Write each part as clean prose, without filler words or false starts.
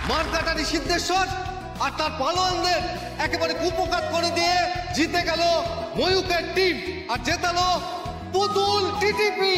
মারকাটারি সিদ্ধেশ্বর আর তার পালোয়ানদের একেবারে কুপকাত করে দিয়ে জিতে গেল ময়ূকের টিম আর জেতালো পুতুল টিটিপি।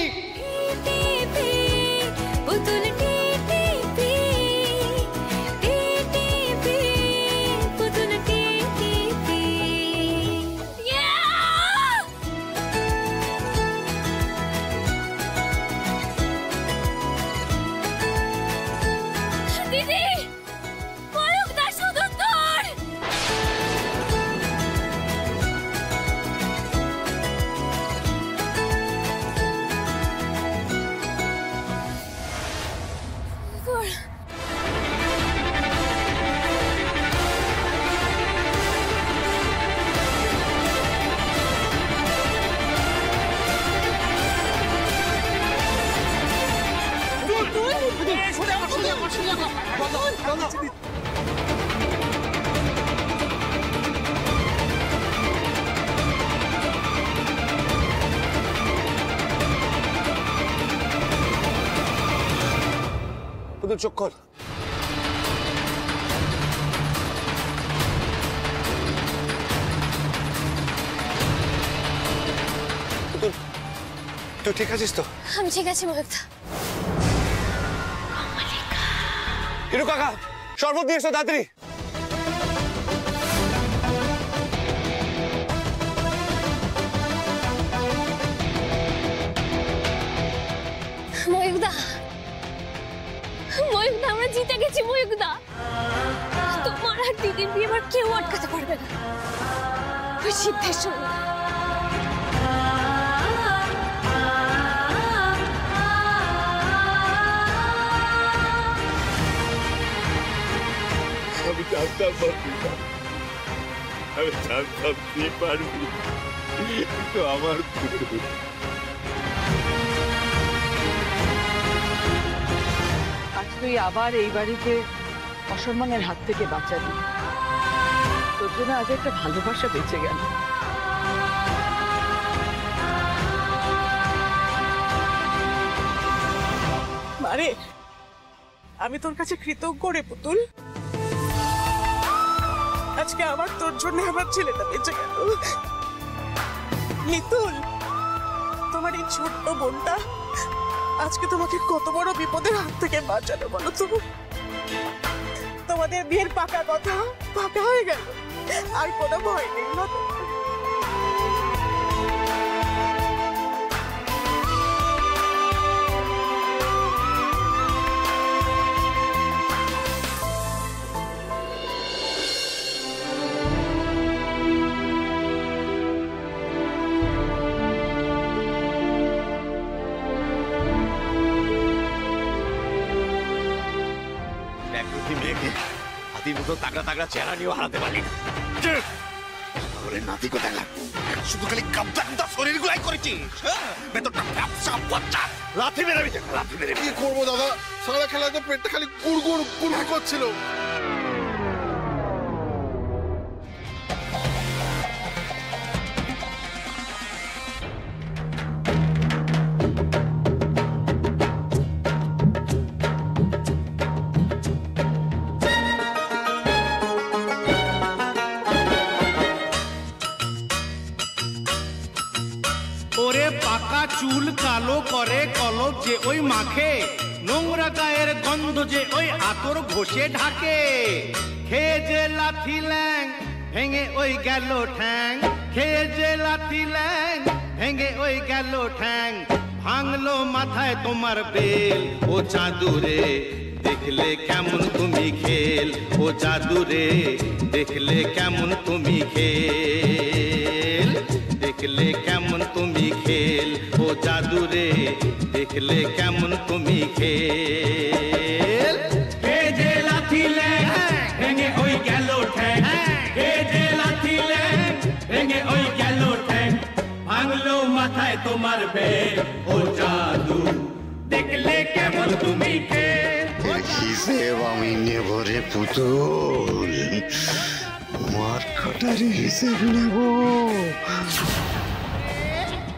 চোখ খোল। তুই ঠিক আছিস তো? আমি ঠিক আছি ময়ূকদা। হিরু কাকা শরবত দিয়ে এসো তাড়াতাড়ি। ময়ূকদা, ময়ূকদা আমরা জিতে গেছি ময়ূকদা। তোমার আর দিদির বিয়ে এবার কেউ আটকাতে পারবে না। ওই সিদ্ধেশ্বর আমি জানতাম পারবি না, আমি জানতাম তুই পারবি, কিন্তু আমার আজ তুই আবার এই বাড়িতে অসম্মানের হাত থেকে বাঁচাবি। তোর জন্য আজ একটা ভালোবাসা বেঁচে গেল। মারে আমি তোর কাছে কৃতজ্ঞ রে পুতুল। আজকে আবার তোর জন্য আমার ছেলেটা বেঁচে গেল। মিতুল, তোমার এই ছোট্ট বোনটা আজকে তোমাকে কত বড় বিপদের হাত থেকে বাঁচালো বলো তো। তোমাদের বিয়ের পাকা কথা পাকা হয়ে গেল, আর কোনো ভয় নেই না। হাতির মতো তাগড়া তাগড়া চেহারা নিয়েও হারাতে পারলি না। নাতি কোথায় শুধু খালি কামতা কামতা শরীর গুলাই করেছিস। লাথি মেরাবি, লাথি মেরে কি করবো দাদা, সারা খেলাতে পেটটা খালি গুড়গুড় গুড়গুড় করছিল। ওরে পাকা চুল কালো করে কলপ যে ওই মাখে, নোংরা গায়ের গন্ধ যে ওই আতর ঘষে ঢাকে। খেয়ে যে লাথি ল্যাং ভেঙে ওই গেল ঠ্যাং, খেয়ে যে লাথি ল্যাং ভেঙে ওই গেল ঠ্যাং। ভাঙলো মাথায় তোমার বেল ও চাঁদুরে, দেখলে কেমন তুমি খেল ও জাদুরে, দেখলে কেমন তুমি খেল, দেখলে কেমন তুমি খেল ও জাদুরে, দেখলে কেমন তুমি খেল। যে লাথি ল্যাং ভেঙে ওই গেল ঠ্যাং, যে লাথি ল্যাং ভেঙে ওই গেল ঠ্যাং। ভাঙলো মাথায় তোমার বেল ও জাদু, দেখলে কেমন তুমি খেল। হিসেব আমি নেব রে পুতুল, মার কাটারি হিসেব নেব।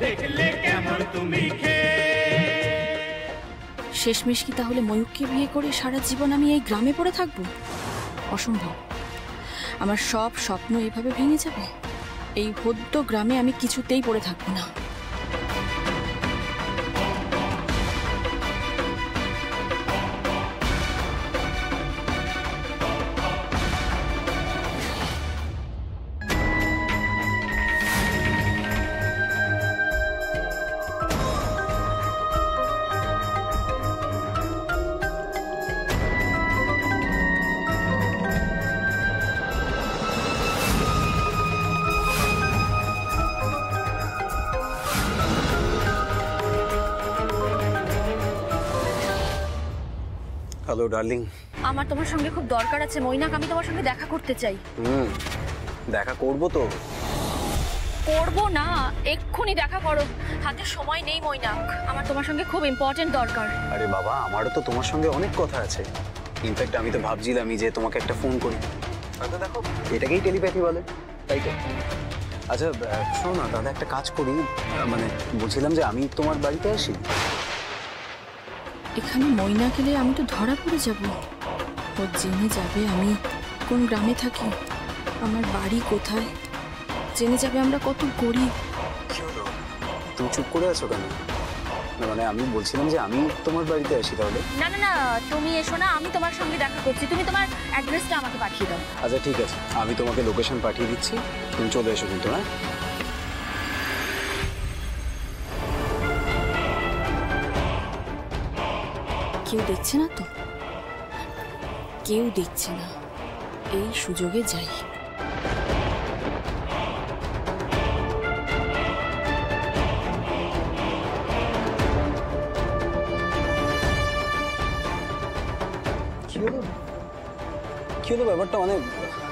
দেখলে কেমন তুমি শেষমেশ কি তাহলে ময়ূককে বিয়ে করে সারা জীবন আমি এই গ্রামে পড়ে থাকবো? অসম্ভব। আমার সব স্বপ্ন এভাবে ভেঙে যাবে। এই হদ্দ গ্রামে আমি কিছুতেই পড়ে থাকবো না। Hello darling. আমার তোমার সঙ্গে খুব দরকার আছে মৈনাক, আমি তোমার সঙ্গে দেখা করতে চাই। দেখা করবো তো। করবো না, এক্ষুনি দেখা করো। হাতে সময় নেই মৈনাক, আমার তোমার সঙ্গে খুব ইম্পর্টেন্ট দরকার। আরে বাবা, আমারও তো তোমার সঙ্গে অনেক কথা আছে। ইনফ্যাক্ট আমি তো ভাবছিলামই যে তোমাকে একটা ফোন করি। হয়তো দেখো এটাকেই টেলিপ্যাথি বলে, তাই তো? আচ্ছা শোনো না, তাহলে একটা কাজ করি, মানে বলছিলাম যে আমি তোমার বাড়িতে আসি। এখানে মৈনাক এলে আমি তো ধরা পড়ে যাব। ও জেনে যাবে আমি কোন গ্রামে থাকি, আমার বাড়ি কোথায়, জেনে যাবে আমরা কত গরিব। কি হলো, তুমি চুপ করে আছো কেন? মানে আমি বলছিলাম যে আমি তোমার বাড়িতে আসি তাহলে। না না না, তুমি এসো না, আমি তোমার সঙ্গে দেখা করছি। তুমি তোমার অ্যাড্রেসটা আমাকে পাঠিয়ে দাও। আচ্ছা ঠিক আছে, আমি তোমাকে লোকেশন পাঠিয়ে দিচ্ছি, তুমি চলে এসো কিন্তু। হ্যাঁ কেউ দেখছে না তো? কেউ দেখছে না, এই সুযোগে যাই। কি হলো ব্যাপারটা? মানে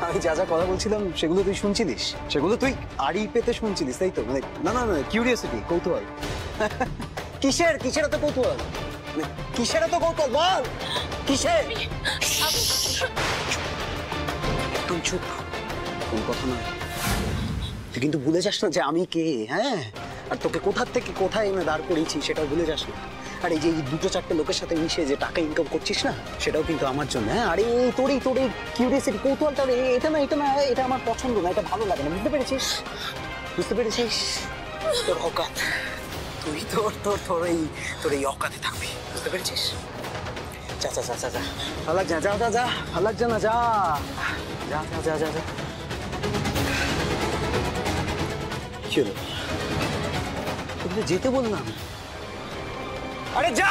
আমি যা যা কথা বলছিলাম সেগুলো তুই শুনছিলিস? সেগুলো তুই আড়ি পেতে শুনছিলিস, তাই তো? মানে না না না, কিউরিয়াসিটি, কৌতূহল। কিসের কিসের এত কৌতূহল? কিসের এত কৌতূহল বল? কিসের? একদম চুপ, কোন কথা নয়। তুই কিন্তু ভুলে যাস না যে আমি কে। হ্যাঁ, আর তোকে কোথা থেকে কোথায় এনে দাঁড় করিয়েছি সেটাও ভুলে যাস না। আর এই যে দুটো চারটে লোকের সাথে মিশে যে টাকা ইনকাম করছিস না, সেটাও কিন্তু আমার জন্য। হ্যাঁ, আর এই তোর কিউরিয়াসিটি, কৌতূহলটা, এটা না এটা না, এটা আমার পছন্দ না, এটা ভালো লাগে না। বুঝতে পেরেছিস? বুঝতে পেরেছিস? তোর অকাত, তুই তোর এই অকাতে থাকবি। বুঝতে পেরেছিস? যা যা যা যা যা, ভালো লাগছে না, যা যা যা, ভালো লাগছে না, যা যা যা যা যা। কি হলো? তোকে যেতে বললাম। আরে যা।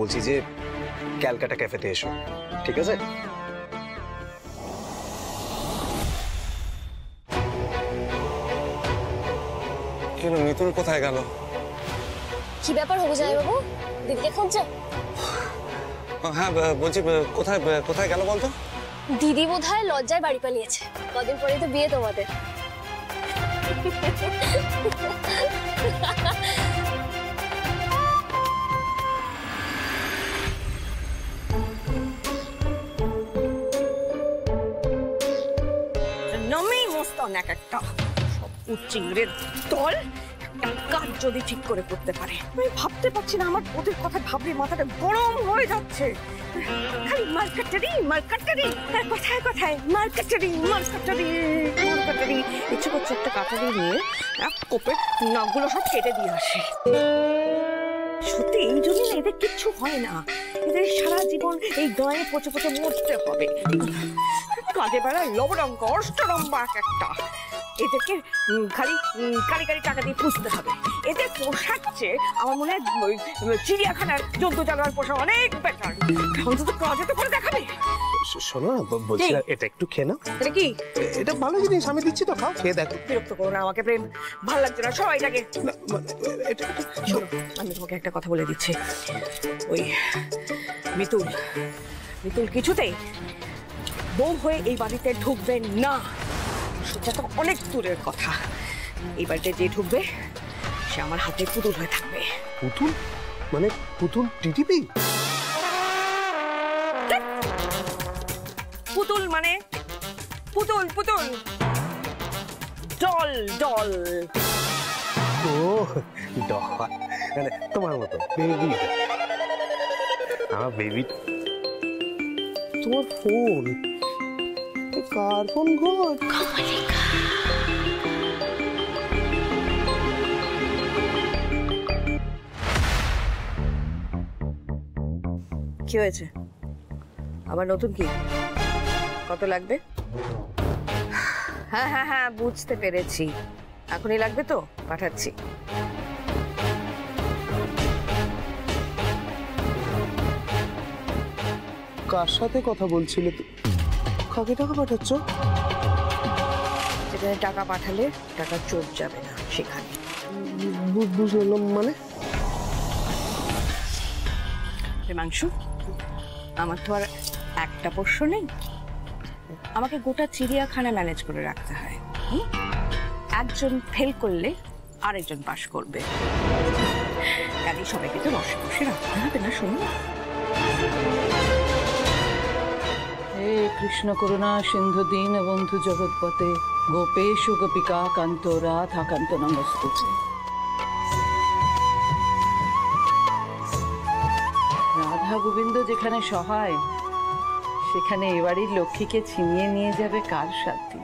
বলছি যে ক্যালকাটা ক্যাফেতে এসো, ঠিক আছে? কেন, মিতুল কোথায় গেল? কি ব্যাপার হবু যাই বাবু, দিদিকে খুঁজছো? হ্যাঁ বলছি, কোথায় কোথায় গেল বলতো? দিদি বোধহয় লজ্জায় বাড়ি পালিয়েছে, কদিন পরেই তো বিয়ে তোমাদের। এক একটা সব চিংড়ের দল কাজ যদি ঠিক করে করতে পারে। আমি ভাবতে পারছি না, আমার ওদের কথা ভাবলে মাথাটা গরম হয়ে যাচ্ছে। খালি মার্কেটারি মার্কেটারি, কোথায় কোথায় মার্কেটারি মার্কেটারি মার্কেটারি। ইচ্ছে করছে একটা কাটারি নিয়ে এক কোপে নাকগুলো সব কেটে দিয়ে আসে। সত্যি এই জন্য এদের কিচ্ছু হয় না, এদের সারা জীবন এই গায়ে পচে পচে মরতে হবে। কাজে বেড়ায় লবডঙ্ক অষ্টরম্বা এক একটা। এদেরকে খালি কারি কারি টাকা দিয়ে পুষতে হবে। এদের পোশাক চেয়ে আমার মনে হয় চিড়িয়াখানার জন্তু জানোয়ার পোশাক অনেক বেটার। অন্তত কাজে তো করে দেখাবে। শোনো না, বলছিলাম এটা একটু খেয়ে নাও। এটা কি? এটা ভালো জিনিস, আমি দিচ্ছি তো, খাও, খেয়ে দেখো। বিরক্ত করো না আমাকে প্রেম, ভালো লাগছে না সবাইটাকে। শোনো, আমি তোমাকে একটা কথা বলে দিচ্ছি। ওই মিতুল কিছুতেই বউ হয়ে এই বাড়িতে ঢুকবেন না। সেটা তো অনেক দূরের কথা। এই বাড়িতে যে ঢুকবে সে আমার হাতে পুতুল হয়ে থাকবে। পুতুল মানে পুতুল টিটিপি? পুতুল মানে পুতুল পুতুল, ডল ডল। ও ডল মানে তোমার মতো বেবি। আমার বেবি। তোমার ফোন কার ফোন গো? কি হয়েছে? আবার নতুন কি? কত লাগবে? হ্যাঁ হ্যাঁ হ্যাঁ বুঝতে পেরেছি, এখনই লাগবে তো পাঠাচ্ছি। কার সাথে কথা বলছিলে? কাকে টাকা পাঠাচ্ছ? যেখানে টাকা পাঠালে টাকা চোট যাবে না সেখানে। বুঝলাম মানে? মাংসু, আমার তো আর একটা পোষ্য নেই, আমাকে গোটা চিড়িয়াখানা ম্যানেজ করে রাখতে হয়। একজন ফেল করলে আরেকজন পাস করবে, কাজে সবাইকে তো বসে বসে রাখতে হবে না। শুনুন, হে কৃষ্ণ করুণা সিন্ধু দীন বন্ধু জগৎপতে গোপেশু গোপিকা কান্ত রাধা কান্ত নমস্তুতে। রাধা গোবিন্দ যেখানে সহায় সেখানে এবাড়ির লক্ষ্মীকে ছিনিয়ে নিয়ে যাবে কার সাথে?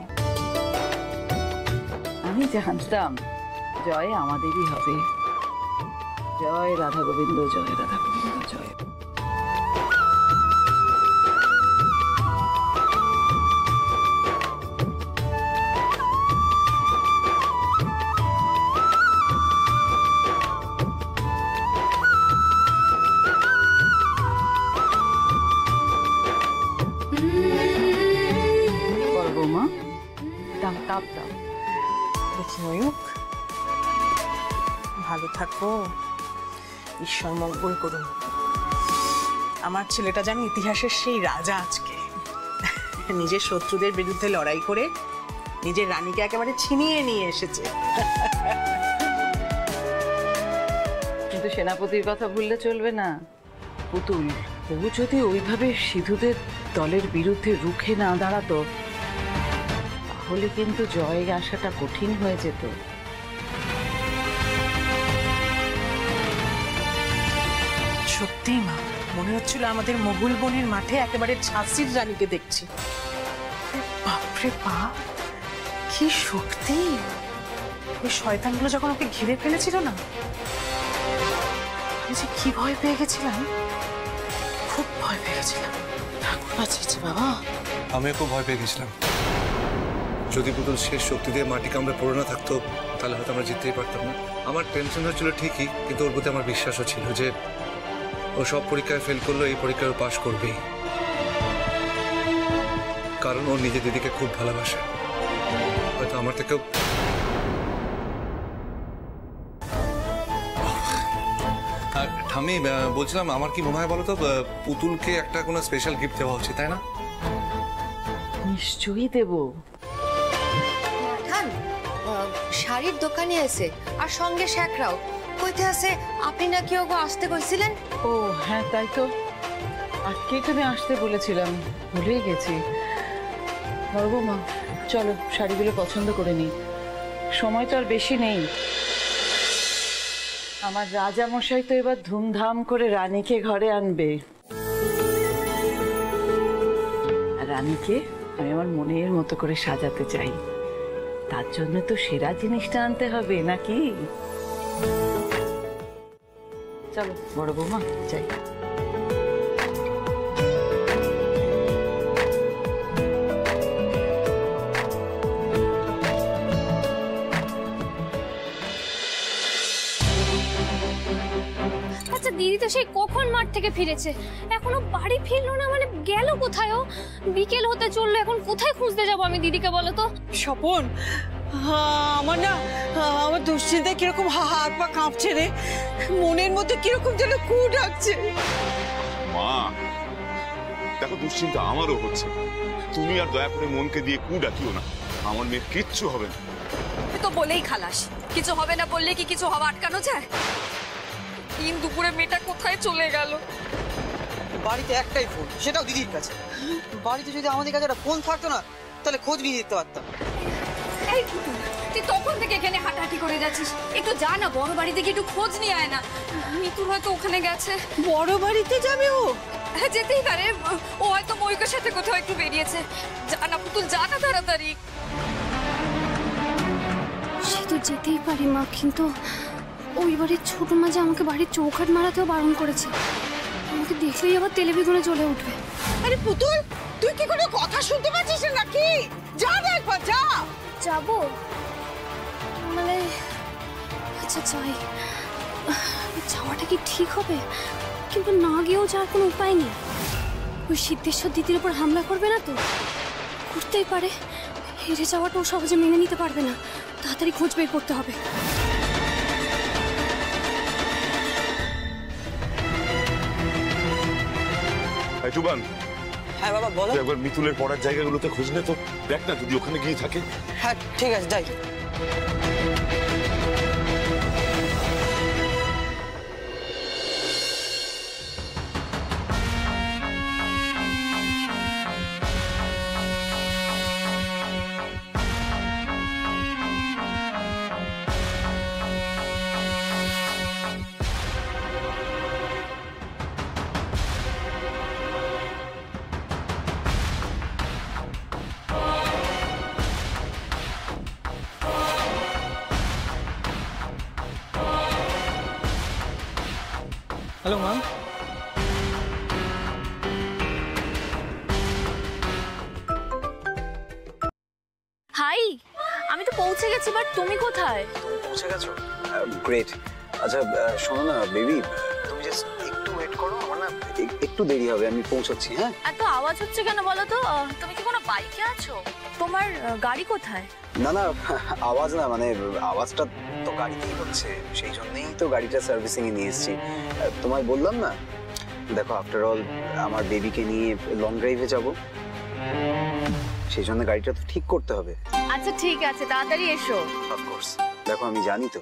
আমি জানতাম জয় আমাদেরই হবে। জয় রাধা গোবিন্দ, জয় রাধা গোবিন্দ, জয়। বৌমা দাও তাপ দাও। দেখি ময়ূক, ভালো থাকো, ঈশ্বর মঙ্গল করুন। আমার ছেলেটা যেন ইতিহাসের সেই রাজা, আজকে নিজের শত্রুদের বিরুদ্ধে লড়াই করে নিজের রানীকে একেবারে ছিনিয়ে নিয়ে এসেছে। কিন্তু সেনাপতির কথা ভুললে চলবে না। পুতুল ও যদি ওইভাবে সিধুদের দলের বিরুদ্ধে রুখে না দাঁড়াতো তাহলে কিন্তু জয় আসাটা কঠিন হয়ে যেত। সত্যি মা, মনে হচ্ছিল আমাদের মোগল বনের মাঠে একেবারে ঝাঁসির রানীকে দেখছি। বাপরে বাপ, কি শক্তি! ওই শয়তানগুলো যখন ওকে ঘিরে ফেলেছিল না, আমি যে কি ভয় পেয়ে গেছিলাম, খুব ভয় পেয়ে গেছিলাম। ঠাকুর বাঁচিয়েছে বাবা। আমিও খুব ভয় পেয়ে গেছিলাম। যদি পুতুল শেষ শক্তি দিয়ে মাটি কামড়ে পড়ে না থাকতো তাহলে হয়তো আমরা জিততেই পারতাম না। আমার টেনশন হচ্ছিল ঠিকই, কিন্তু ওর প্রতি আমার বিশ্বাসও ছিল যে ও সব পরীক্ষায় ফেল করলো, এই পরীক্ষায় পাশ করবেই, কারণ ও নিজের দিদিকে খুব ভালোবাসে। হয়তো আমার থেকেও। ঠাম্মি বলছিলাম, আমার কি মনে হয় বলো তো, পুতুলকে একটা কোনো স্পেশাল গিফট দেওয়া উচিত, তাই না? নিশ্চয়ই দেব। শাড়ির দোকানে আছে আর সঙ্গে শেখরাও কইতে আছে আপনি নাকি ওগো আসতে কইছিলেন। ও হ্যাঁ তাই তো, আজকেই তো আমি আসতে বলেছিলাম, ভুলেই গেছি। মা চলো শাড়িগুলো পছন্দ করে নিই, সময় তো আর বেশি নেই। আমার রাজা মশাই তো এবার ধুমধাম করে রানীকে ঘরে আনবে। রানীকে আমি আমার মনের মতো করে সাজাতে চাই, তার জন্য তো সেরা জিনিসটা আনতে হবে নাকি? চলো বড় বৌমা যাই। আচ্ছা দিদি তো সেই কখন মাঠ থেকে ফিরেছে, এখনো বাড়ি ফিরলো না, মানে গেল কোথায়? ও বিকেল হতে চললো, এখন কোথায় খুঁজতে যাবো আমি দিদিকে বলো তো? স্বপন, আমার না আমার দুশ্চিন্তায় কিরকম হাত পা কাঁপছে রে, মনের মধ্যে কিরকম যেন কু ডাকছে। মা দেখো, দুশ্চিন্তা আমারও হচ্ছে, তুমি আর দয়া করে মনকে দিয়ে কু ডাকিও না, আমার মেয়ের কিচ্ছু হবে না। তুই তো বলেই খালাস, কিছু হবে না বললে কি কিছু হওয়া আটকানো যায়? দিন দুপুরে মেয়েটা কোথায় চলে গেল? বাড়িতে একটাই ফোন, সেটাও দিদির কাছে। বাড়িতে যদি আমাদের কাছে একটা ফোন থাকতো না, তাহলে খোঁজ নিয়ে যেতে পারতাম। এই পুতুল, তুই তখন থেকে এখানে হাঁটাহাঁটি করে যাচ্ছিস, একটু যা না বড় বাড়ি থেকে একটু খোঁজ নিয়ে আয় না। মিতুল হয়তো ওখানে গেছে। বড় বাড়িতে যাবে ও? হ্যাঁ যেতেই পারে, ও হয়তো ময়ূকের সাথে কোথাও একটু বেরিয়েছে। যা না পুতুল, যা না তাড়াতাড়ি। সে তো যেতেই পারি মা, কিন্তু ওই বাড়ির ছোট মা যে আমাকে বাড়ির চৌকাঠ মারাতেও বারণ করেছে। আমাকে দেখলেই আবার তেলে বেগুনে জ্বলে উঠবে। আরে পুতুল, তুই কি কোনো কথা শুনতে পাচ্ছিস নাকি? যা না একবার, যা। যাবো মানে, আচ্ছা যাই। যাওয়াটা কি ঠিক হবে? কিন্তু না গিয়েও যাওয়ার কোনো উপায় নেই। ওই সিদ্ধেশ্বর দিদির উপর হামলা করবে না তো? করতেই পারে। হেরে যাওয়াটাও সহজে মেনে নিতে পারবে না। তাড়াতাড়ি খোঁজ বের করতে হবে। জুবান, হ্যাঁ বাবা বলো। একবার মিতুলের পড়ার জায়গাগুলোতে খোঁজ নে তো, দেখ না যদি ওখানে গিয়ে থাকে। হ্যাঁ ঠিক আছে, যাই। Hello ma'am. হাই, আমি তো পৌঁছে গেছি, বাট তুমি কোথায়? পৌঁছে গেছো? গ্রেট। আচ্ছা শোনো না বেবি, তুমি জাস্ট একটু ওয়েট করো, আমার না একটু দেরি হবে, আমি পৌঁছাচ্ছি। হ্যাঁ এত আওয়াজ হচ্ছে কেন বলো তো? তুমি কি কোনো বাইকে আছো? তোমার গাড়ি কোথায়? না না, আওয়াজ না, মানে আওয়াজটা তো গাড়িতেই হচ্ছে, সেই জন্যই তো গাড়িটা সার্ভিসিং এ নিয়ে এসেছি। তোমায় বললাম না, দেখো আফটার অল আমার বেবিকে নিয়ে লং ড্রাইভে যাব, সেই জন্য গাড়িটা তো ঠিক করতে হবে। আচ্ছা ঠিক আছে, তাড়াতাড়ি এসো। অফকোর্স। দেখো আমি জানি তো,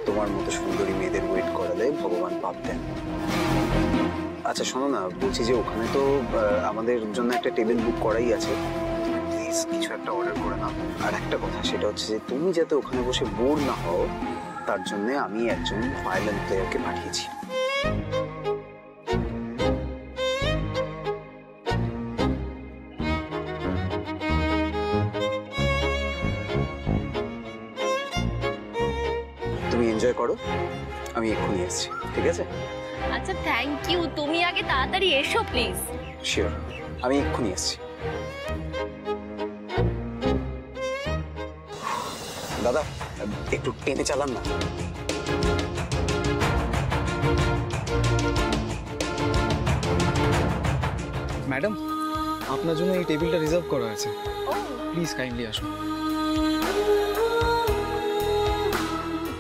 তোমার মতো সুন্দরী মেয়েদের ওয়েট করালে ভগবান পাপ দেন। আচ্ছা শোনো না, বলছি যে ওখানে তো আমাদের জন্য একটা টেবিল বুক করাই আছে, প্লিজ কিছু একটা অর্ডার করে নাও। আর একটা কথা, সেটা হচ্ছে যে তুমি যাতে ওখানে বসে বোর না হও, তার জন্য আমি একজন ভায়োলিন প্লেয়ারকে পাঠিয়েছি। তুমি এনজয় করো, আমি এক্ষুনি এসেছি, ঠিক আছে? আচ্ছা থ্যাংক ইউ, তুমি আগে তাড়াতাড়ি এসো প্লিজ। শিওর, আমি এক্ষুনি এসেছি। দাদা একটু টেনে চালান না। ম্যাডাম, আপনার জন্য এই টেবিলটা রিজার্ভ করা আছে, প্লিজ কাইন্ডলি আসুন।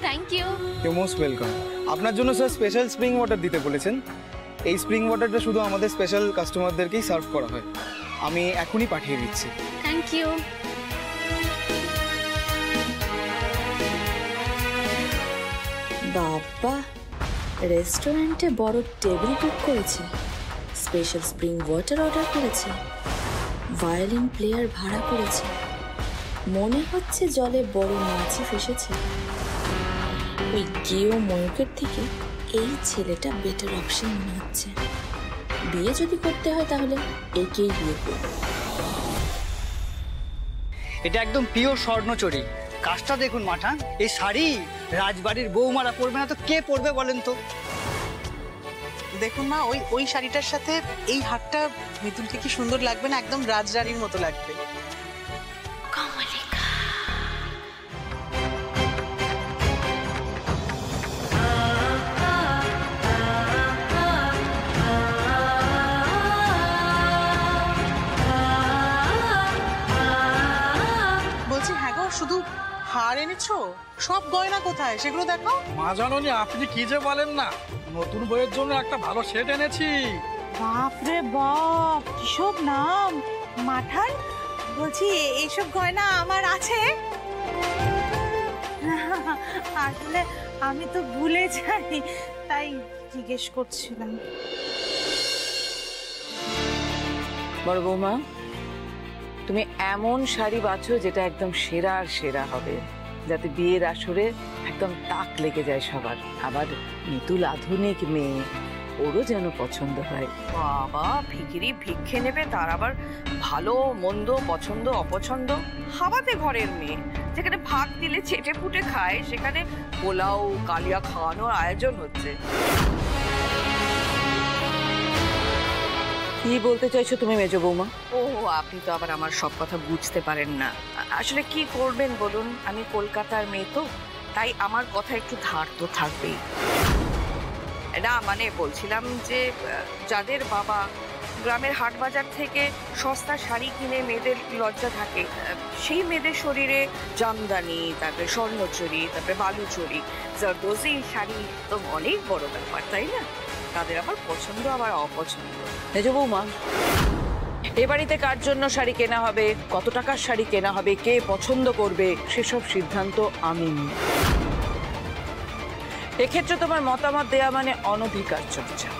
Thank you. You most welcome. আপনার জন্য স্যার স্পেশাল স্প্রিং ওয়াটার দিতে বলেছেন। এই স্প্রিং ওয়াটারটা শুধু আমাদের স্পেশাল কাস্টমারদেরকেই সার্ভ করা হয়। আমি এখনই পাঠিয়ে দিচ্ছি। Thank you. বাবা, রেস্টুরেন্টে বড় টেবিল বুক করেছে, স্পেশাল স্প্রিং ওয়াটার অর্ডার করেছে, ভায়োলিন প্লেয়ার ভাড়া করেছে, মনে হচ্ছে জলে বড় মাছই ফেসেছে। ওই গেও ময়ূকের থেকে এই ছেলেটা বেটার অপশন মনে হচ্ছে। বিয়ে যদি করতে হয় তাহলে একেই বিয়ে করবে। এটা একদম পিওর স্বর্ণচুরি। কাজটা দেখুন মাঠা, এই শাড়ি রাজবাড়ির বৌমারা পরবে না তো কে পরবে বলেন তো? দেখুন মা, ওই শাড়িটার সাথে এই হারটা মিতুলকে কি সুন্দর লাগবে না? একদম রাজরানীর মতো লাগবে। বলছি হ্যাঁ গো, শুধু হার এনেছো? সব গয়না কোথায় সেগুলো দেখো। মা জাননি আপনি কি যে বলেন না, নতুন বইয়ের জন্য একটা ভালো সেট এনেছি। বাপ রে বাপ, কিসব নাম! মাঠান বলছি এইসব গয়না আমার আছে? আসলে আমি তো ভুলে যাই, তাই জিজ্ঞেস করছিলাম। বড় বৌমা, তুমি এমন শাড়ি বাছো যেটা একদম সেরার সেরা হবে, যাতে বিয়ের আসরে একদম তাক লেগে যায় সবার। আবার মিতুল আধুনিক মেয়ে, ওরও যেন পছন্দ হয়। বাবা, ভিখিরি ভিক্ষে নেবে, তার আবার ভালো মন্দ পছন্দ অপছন্দ। হাওয়াতে ঘরের মেয়ে, যেখানে ভাত দিলে চেটে পুটে খায়, সেখানে পোলাও কালিয়া খাওয়ানোর আয়োজন হচ্ছে। কি বলতে চাইছো তুমি মেজো বৌমা? ও, আপনি তো আবার আমার সব কথা বুঝতে পারেন না। আসলে কি করবেন বলুন, আমি কলকাতার মেয়ে তো, তাই আমার কথা একটু ধার তো থাকবেই। না মানে বলছিলাম যে যাদের বাবা গ্রামের হাট বাজার থেকে সস্তা শাড়ি কিনে মেয়েদের লজ্জা থাকে, সেই মেয়েদের শরীরে জামদানি, তারপরে স্বর্ণচুরি, তারপরে বালুচুরি, জারদোজি শাড়ি তো অনেক বড় ব্যাপার, তাই না? তাদের আবার পছন্দ আবার অপছন্দ। মেজো বৌমা, এ বাড়িতে কার জন্য শাড়ি কেনা হবে, কত টাকার শাড়ি কেনা হবে, কে পছন্দ করবে, সেসব সিদ্ধান্ত আমি নিই। এক্ষেত্রে তোমার মতামত দেয়া মানে অনধিকার চর্চা।